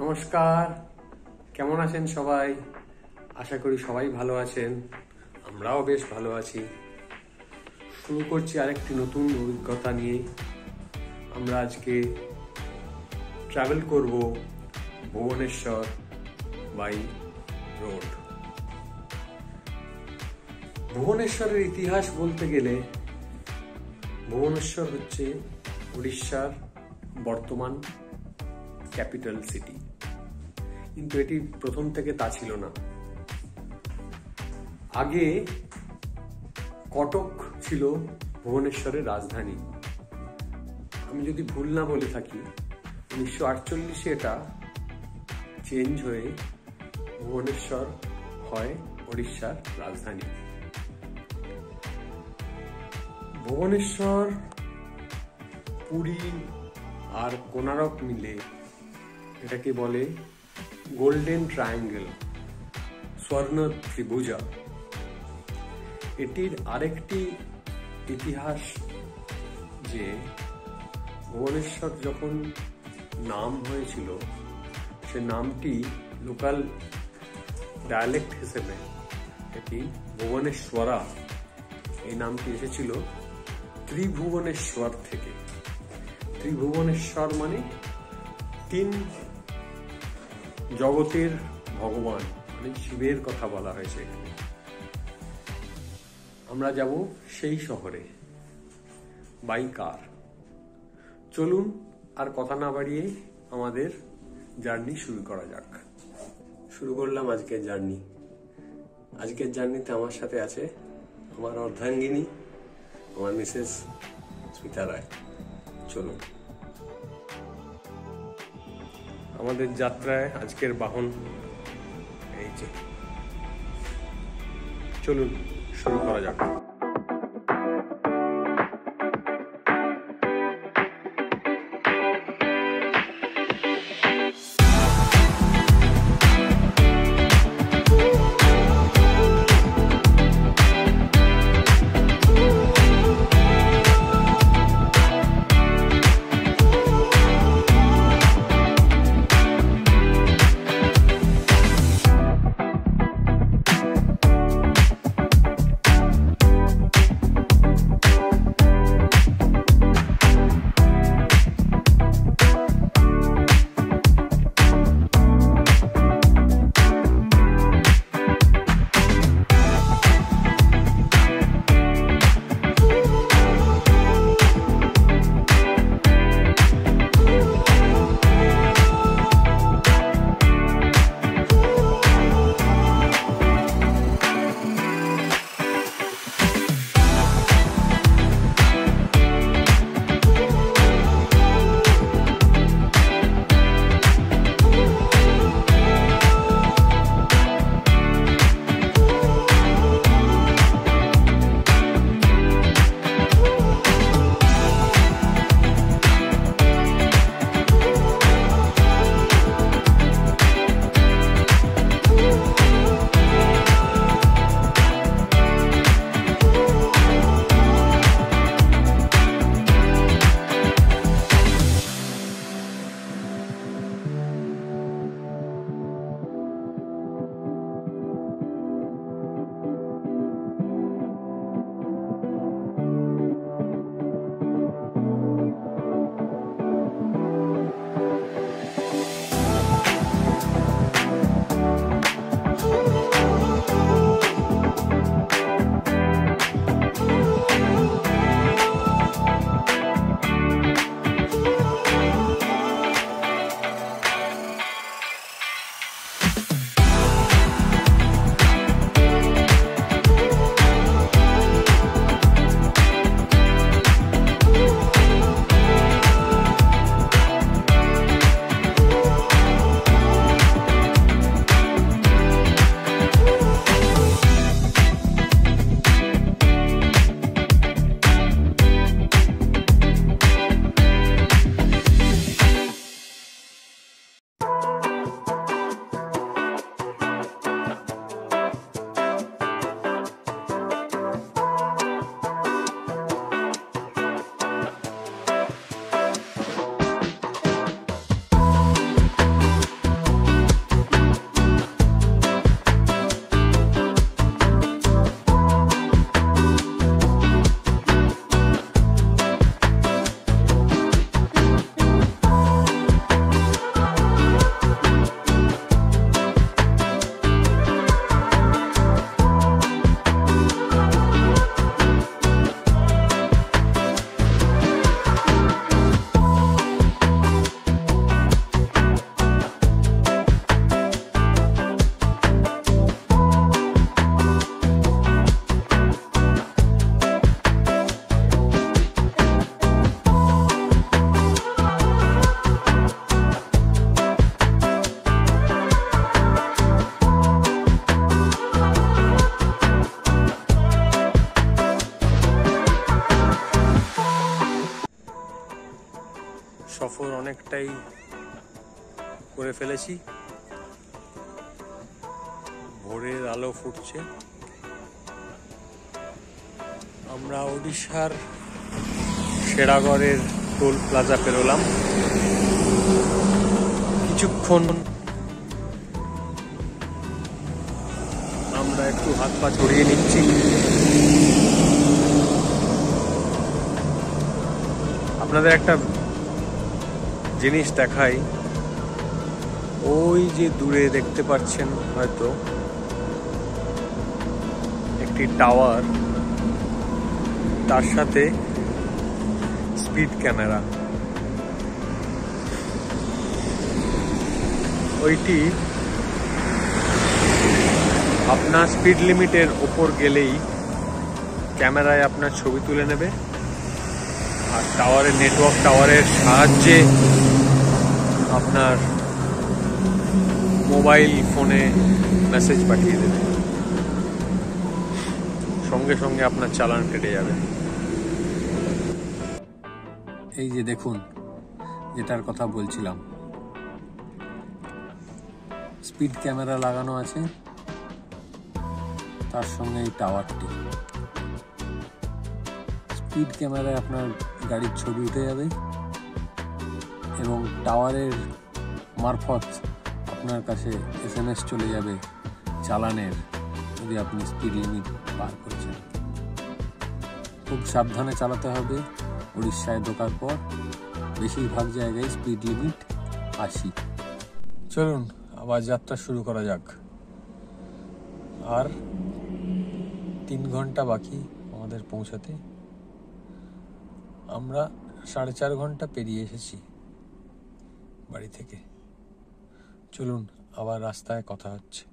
নমস্কার, কেমন আছেন সবাই? আশা করি সবাই ভালো আছেন। আমরাও বেশ ভালো আছি। শুরু করছি আরেকটি নতুন অভিজ্ঞতা নিয়ে। আমরা আজকে ট্রাভেল করব ভুবনেশ্বর বাই রোড। ভুবনেশ্বরের ইতিহাস বলতে গেলে ভুবনেশ্বর হচ্ছে উড়িষ্যার বর্তমান ক্যাপিটাল সিটি, কিন্তু এটি প্রথম থেকে তা ছিল না। আগে কটক ছিল ভুবনেশ্বরের রাজধানী। আমি যদি ভুল না বলে থাকি, 1948 এটা চেঞ্জ হয়ে ভুবনেশ্বর হয় উড়িষ্যার রাজধানী। ভুবনেশ্বর, পুরী আর কোনারক মিলে এটাকে বলে গোল্ডেন ট্রায়াঙ্গেল, স্বর্ণ ত্রিভুজা। এটির আরেকটি ইতিহাস যে ভুবনেশ্বর যখন নাম হয়েছিল, সে নামটি লোকাল ডায়ালেক্ট হিসেবে এটি ভুবনেশ্বরা, এই নামটি এসেছিল ত্রিভুবনেশ্বর থেকে। ত্রিভুবনেশ্বর মানে তিন জগতের ভগবান, মানে শিবের কথা বলা হয়েছে এখানে। আমরা যাব সেই শহরে বাই কার। চলুন আর কথা না বাড়িয়ে আমাদের জার্নি শুরু করা যাক। শুরু করলাম আজকের জার্নি। আজকের জার্নিতে আমার সাথে আছে আমার অর্ধাঙ্গিনী, আমার মিসেস স্মিতা রায়। চলুন। আমাদের যাত্রায় আজকের বাহন এই যে। চলুন শুরু করা যাক। অনেকটাই করে ফেলেছি। ভোরের আলো ফুটছে। আমরা ওড়িশার সেরাগড়ের টোল প্লাজা পেরোলাম। কিছুক্ষণ আমরা একটু হাত পা ছড়িয়ে নিচ্ছি। আপনাদের একটা জিনিস দেখাই, ওই যে দূরে দেখতে পাচ্ছেন হয়তো একটি টাওয়ার, তার সাথে স্পিড ক্যামেরা। ওইটি আপনার স্পিড লিমিটের ওপর গেলেই ক্যামেরায় আপনার ছবি তুলে নেবে, আর টাওয়ারের নেটওয়ার্ক টাওয়ারের সাহায্যে আপনার মোবাইল ফোনে মেসেজ পাঠিয়ে দেবে। সঙ্গে সঙ্গে আপনার চালান কেটে যাবে। এই যে দেখুন, যেটার কথা বলছিলাম, স্পিড ক্যামেরা লাগানো আছে, তার সঙ্গে এই টাওয়ারটি। স্পিড ক্যামেরায় আপনার গাড়ির ছবি উঠে যাবে এবং টাওয়ারের মারফত আপনার কাছে SMS চলে যাবে চালানের, যদি আপনি স্পিড লিমিট পার করেছেন। খুব সাবধানে চালাতে হবে। উড়িষ্যায় ঢোকার পর বেশিরভাগ জায়গায় স্পিড লিমিট 80। চলুন আবার যাত্রা শুরু করা যাক। আর 3 ঘন্টা বাকি আমাদের পৌঁছাতে। আমরা 4.5 ঘন্টা পেরিয়ে এসেছি বাড়ি থেকে। চলুন আবার রাস্তায় কথা হচ্ছে।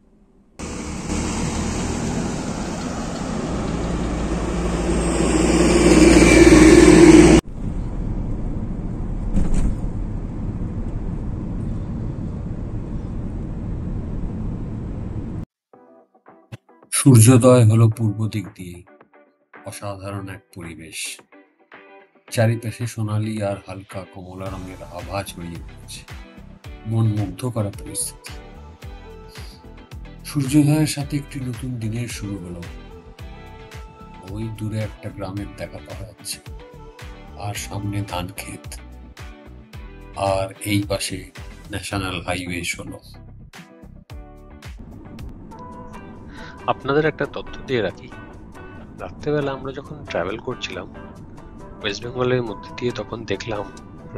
সূর্যোদয় হলো পূর্ব দিক দিয়ে। অসাধারণ এক পরিবেশ। চারিপাশে সোনালি আর হালকা কমলা রঙের আভা ছড়িয়ে পড়েছে। মন মুগ্ধ করা পরিস্থিতি। সূর্যোদয়ের সাথে একটি নতুন দিনের শুরু হলো। ওই দূরে একটা গ্রামের দেখা পাওয়া যাচ্ছে, আর সামনে ধান ক্ষেত, আর এই পাশে ন্যাশনাল হাইওয়ে 16। আপনাদের একটা তথ্য দিয়ে রাখি, রাত্রেবেলা আমরা যখন ট্রাভেল করছিলাম ওয়েস্ট বেঙ্গলের মধ্যে দিয়ে, তখন দেখলাম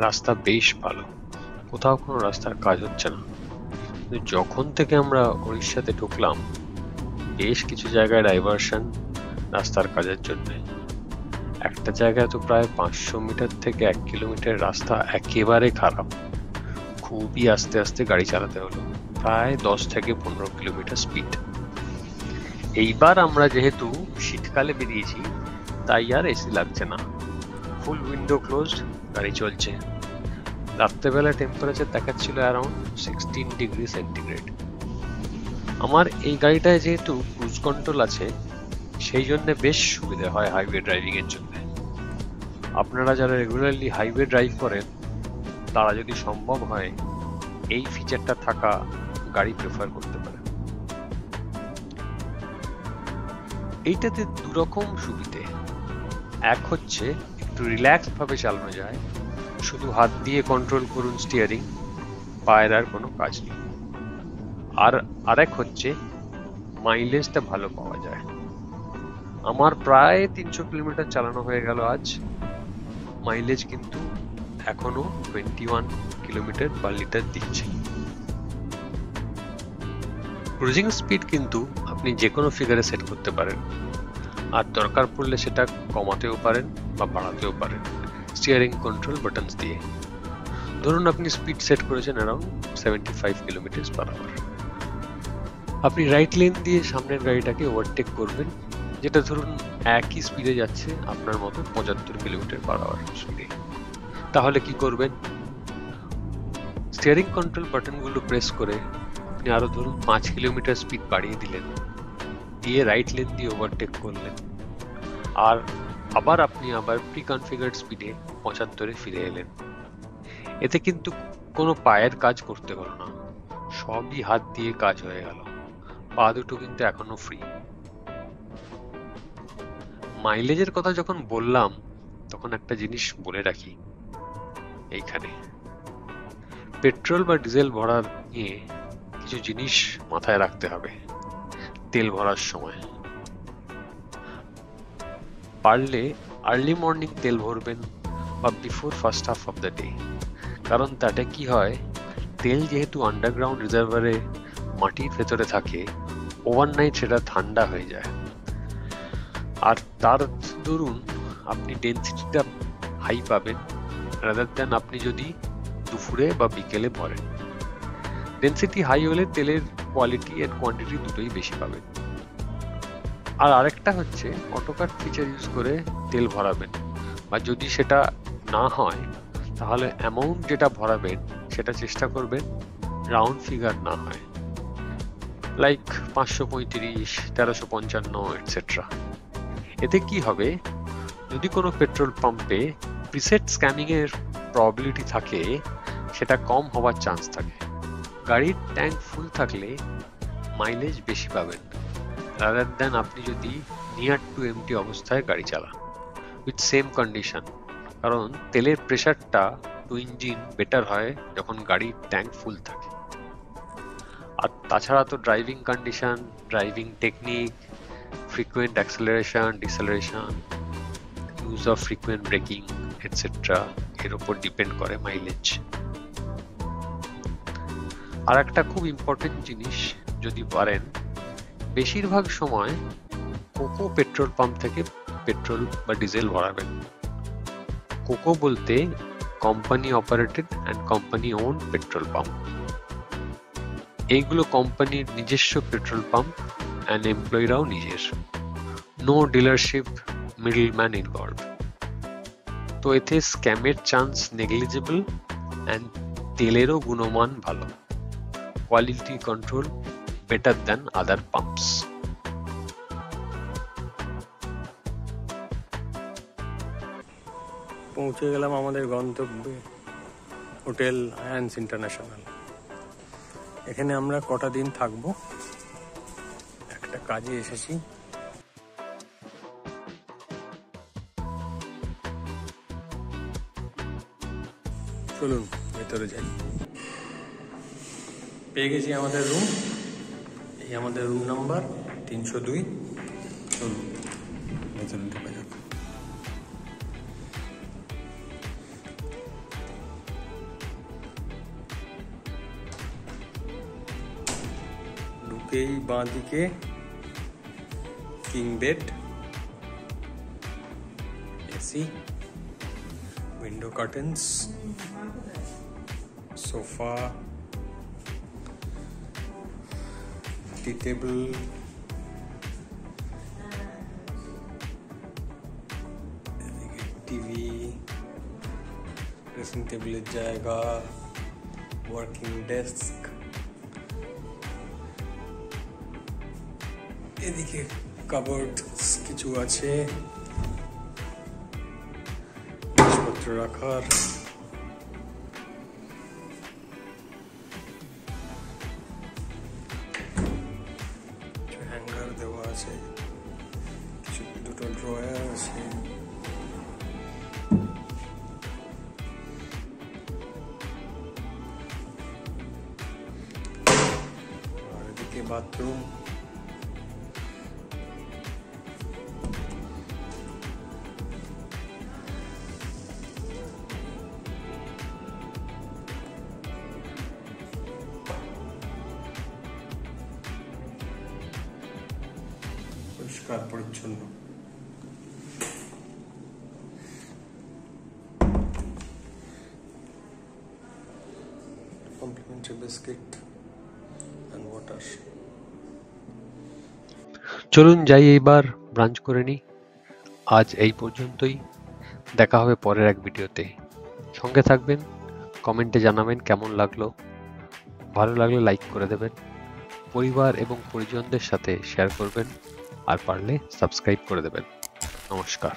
রাস্তা বেশ ভালো, কোথাও কোনো রাস্তার কাজ হচ্ছে না। কিন্তু যখন থেকে আমরা উড়িষ্যাতে ঢুকলাম, বেশ কিছু জায়গায় ডাইভারশন রাস্তার কাজের জন্য। একটা জায়গায় তো প্রায় 500 মিটার থেকে 1 কিলোমিটার রাস্তা একেবারে খারাপ, খুবই আস্তে আস্তে গাড়ি চালাতে হলো, প্রায় 10 থেকে 15 কিলোমিটার স্পিড। এইবার আমরা যেহেতু শীতকালে বেরিয়েছি, তাই আর এসি লাগছে না, ফুল উইন্ডো ক্লোজড গাড়ি চলছে। রাত্রেবেলা টেম্পারেচার দেখাচ্ছিল অ্যারাউন্ড 16 ডিগ্রি সেন্টিগ্রেড। আমার এই গাড়িটায় যেহেতু ক্রুজ কন্ট্রোল আছে, সেই জন্য বেশ সুবিধা হয় হাইওয়ে ড্রাইভিং এর জন্য। আপনারা যারা রেগুলারলি হাইওয়ে ড্রাইভ করেন, তারা যদি সম্ভব হয় এই ফিচারটা থাকা গাড়ি প্রেফার করতে পারেন। এইটাতে দুরকম সুবিধে। এক হচ্ছে একটু রিল্যাক্স ভাবে চালানো যায়, শুধু হাত দিয়ে কন্ট্রোল করুন স্টিয়ারিং, পায়ের আর কোনো কাজ নেই। আর আরেক হচ্ছে মাইলেজটা ভালো পাওয়া যায়। আমার প্রায় 300 কিলোমিটার চালানো হয়ে গেল আজ, মাইলেজ কিন্তু এখনো 21 কিলোমিটার পার লিটার দিচ্ছে। ক্রুজিং স্পিড কিন্তু আপনি যে কোনো ফিগারে সেট করতে পারেন, আর দরকার পড়লে সেটা কমাতেও পারেন বা বাড়াতেও পারেন স্টিয়ারিং কন্ট্রোল বাটনস দিয়ে। ধরুন আপনি স্পিড সেট করেছেন অ্যারাউন্ড 75 কিলোমিটার পার আওয়ার। আপনি রাইট লেন দিয়ে সামনের গাড়িটাকে ওভারটেক করবেন, যেটা ধরুন একই স্পিডে যাচ্ছে আপনার মতো 75 কিলোমিটার পার আওয়ার স্পিডে। তাহলে কি করবেন? স্টিয়ারিং কন্ট্রোল বাটনগুলো প্রেস করে আপনি আরো ধরুন 5 কিলোমিটার স্পিড বাড়িয়ে দিলেন, দিয়ে রাইট লেন দিয়ে ওভারটেক করলেন, আর আবার আপনি প্রি কনফিগার্ড স্পিডে 75-এ ফিরে এলেন। এতে কিন্তু কোনো পায়ের কাজ করতে হলো না, সবই হাত দিয়ে কাজ হয়ে গেল। পা দুটো কিন্তু এখনো ফ্রি। মাইলেজের কথা যখন বললাম তখন একটা জিনিস বলে রাখি, এইখানে পেট্রোল বা ডিজেল ভরার নিয়ে কিছু জিনিস মাথায় রাখতে হবে তেল ভরার সময়। পারলে আর্লি মর্নিং তেল ভরবেন বা before first half of the day, কারণ তাতে কি হয়, তেল যেহেতু আন্ডারগ্রাউন্ড রিজার্ভারে মাটির ভেতরে থাকে, ওভারনাইট সেটা ঠান্ডা হয়ে যায়, আর তার দরুন আপনি ডেন্সিটিটা হাই পাবেন রাদার দেন আপনি যদি দুপুরে বা বিকেলে ভরেন। ডেন্সিটি হাই হলে তেলের কোয়ালিটি এর কোয়ান্টিটি দুটোই বেশি পাবেন। আর আরেকটা হচ্ছে অটোকাট ফিচার ইউজ করে তেল ভরাবেন, বা যদি সেটা না হয় তাহলে অ্যামাউন্ট যেটা ভরাবেন সেটা চেষ্টা করবেন রাউন্ড ফিগার না হয়, লাইক 535, 1355 এটসেট্রা। এতে কি হবে, যদি কোনো পেট্রোল পাম্পে প্রিসেট স্ক্যামিং এর প্রবাবিলিটি থাকে সেটা কম হওয়ার চান্স থাকে। গাড়ির ট্যাঙ্ক ফুল থাকলে মাইলেজ বেশি পাবেন রাদার দেন আপনি যদি নিয়ার টু এমটি অবস্থায় গাড়ি চালান উইথ সেম কন্ডিশন, কারণ তেলের প্রেশারটা টু ইঞ্জিন বেটার হয় যখন গাড়ির ট্যাঙ্ক ফুল থাকে। আর তাছাড়া তো driving condition, driving technique, frequent acceleration, deceleration, use of frequent braking, etc. এর উপর ডিপেন্ড করে মাইলেজ। আর একটা খুব ইম্পর্টেন্ট জিনিস, যদি পারেন বেশিরভাগ সময় কোকো পেট্রোল পাম্প থেকে পেট্রোল বা ডিজেল ভরাবেন। কোকো বলতে company operated and company own petrol pump. এইগুলো কোম্পানির নিজস্ব পেট্রোল পাম্প and এমপ্লয়িরাও নিজের, নো ডিলারশিপ মিডলম্যান ইনভলভ। তো এতে স্ক্যামের চান্স নেগলিজেবল অ্যান্ড তেলেরও গুণমান ভালো, কোয়ালিটি কন্ট্রোল বেটার দ্যান আদার পাম্পস। পৌঁছে গেলাম আমাদের গন্তব্যে, হোটেল আয়ান্স ইন্টারন্যাশনাল। এখানে আমরা কটা দিন থাকবো, একটা কাজে এসেছি। চলুন ভেতরে যাই। পেয়ে গেছি আমাদের রুম, এই আমাদের রুম নাম্বার 302। চলুন ভেতরে ঢোকা যাক। ঢুকেই বাঁ দিকে king bed, AC, window curtains, sofa, tea table, TV, dressing টেবিলের জায়গা, ওয়ার্কিং ডেস্ক, এদিকে কাবোর্ড কিছু আছে জিনিসপত্র রাখার, হ্যাঙ্গার দেওয়া আছে, কিছু দুটো ড্রয়ার আছে, আর এদিকে বাথরুম। পরিষ্কার পরিচ্ছন্ন। Complimentary biscuit and water. চলুন যাই এইবার ব্রাঞ্চ করে নিই। আজ এই পর্যন্তই, দেখা হবে পরের এক ভিডিওতে। সঙ্গে থাকবেন, কমেন্টে জানাবেন কেমন লাগলো, ভালো লাগলে লাইক করে দেবেন, পরিবার এবং পরিজনদের সাথে শেয়ার করবেন, আর পারলে সাবস্ক্রাইব করে দেবেন। নমস্কার।